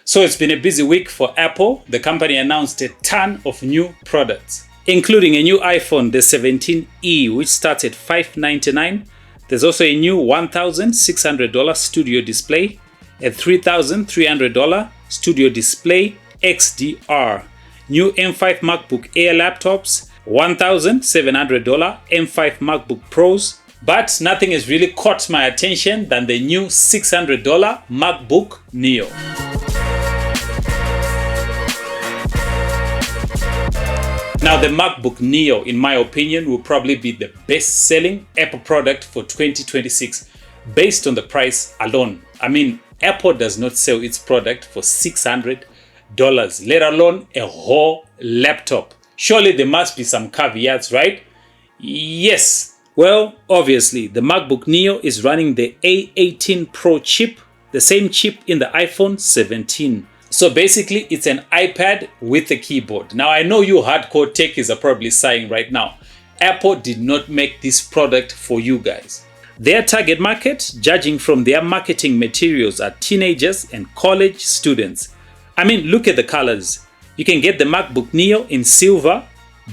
So it's been a busy week for Apple. The company announced a ton of new products, including a new iPhone, the 17e, which starts at $599. There's also a new $1,600 studio display, a $3,300 studio display XDR, new M5 MacBook Air laptops, $1,700 M5 MacBook Pros, but nothing has really caught my attention than the new $600 MacBook NEO. Now, the MacBook NEO, in my opinion, will probably be the best-selling Apple product for 2026 based on the price alone. I mean, Apple does not sell its product for $600, let alone a whole laptop. Surely there must be some caveats, right? Yes. Well, obviously, the MacBook NEO is running the A18 Pro chip, the same chip in the iPhone 17. So basically, it's an iPad with a keyboard. Now, I know you hardcore techies are probably sighing right now. Apple did not make this product for you guys. Their target market, judging from their marketing materials, are teenagers and college students. I mean, look at the colors. You can get the MacBook NEO in silver,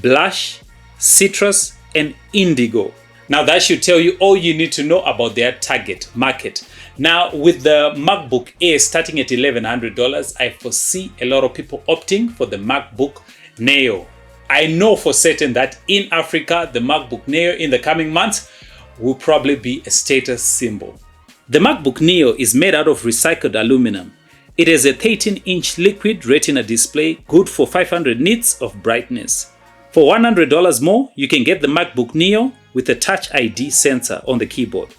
blush, citrus, and indigo. Now, that should tell you all you need to know about their target market. Now, with the MacBook Air starting at $1,100, I foresee a lot of people opting for the MacBook NEO. I know for certain that in Africa, the MacBook NEO in the coming months will probably be a status symbol. The MacBook NEO is made out of recycled aluminum. It has a 13-inch liquid retina display, good for 500 nits of brightness. For $100 more, you can get the MacBook NEO with a Touch ID sensor on the keyboard.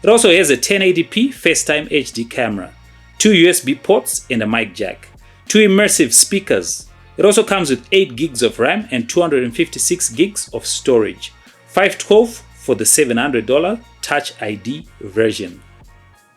It also has a 1080p FaceTime HD camera, 2 USB ports and a mic jack, 2 immersive speakers. It also comes with 8 gigs of RAM and 256 gigs of storage, $512 for the $700 Touch ID version.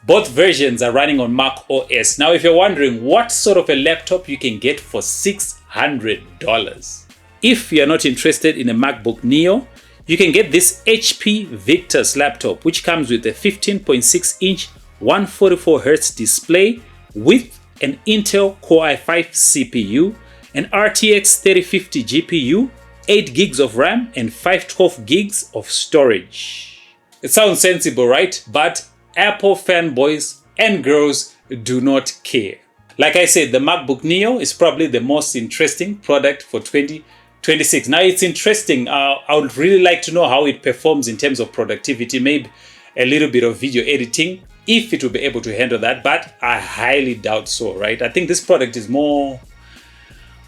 Both versions are running on Mac OS. Now, if you're wondering what sort of a laptop you can get for $600, if you're not interested in a MacBook NEO, you can get this HP Victus laptop, which comes with a 15.6-inch 144Hz display with an Intel Core i5 CPU, an RTX 3050 GPU, 8 gigs of RAM, and 512 gigs of storage. It sounds sensible, right? But Apple fanboys and girls do not care. Like I said, the MacBook NEO is probably the most interesting product for 2026. Now, it's interesting. I would really like to know how it performs in terms of productivity, maybe a little bit of video editing, if it will be able to handle that, but I highly doubt so, right? I think this product is more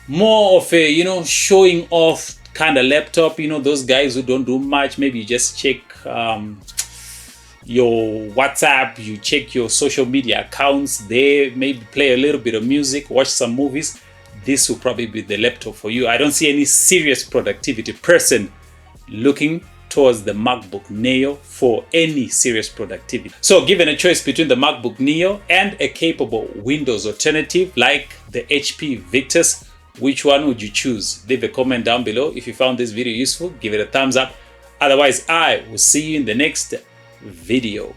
of a, showing off kind of laptop, those guys who don't do much. Maybe you just check your WhatsApp, you check your social media accounts there, maybe play a little bit of music, watch some movies. This will probably be the laptop for you. I don't see any serious productivity person looking towards the MacBook NEO for any serious productivity. So given a choice between the MacBook NEO and a capable Windows alternative like the HP Victus, which one would you choose? Leave a comment down below. If you found this video useful, give it a thumbs up. Otherwise, I will see you in the next video.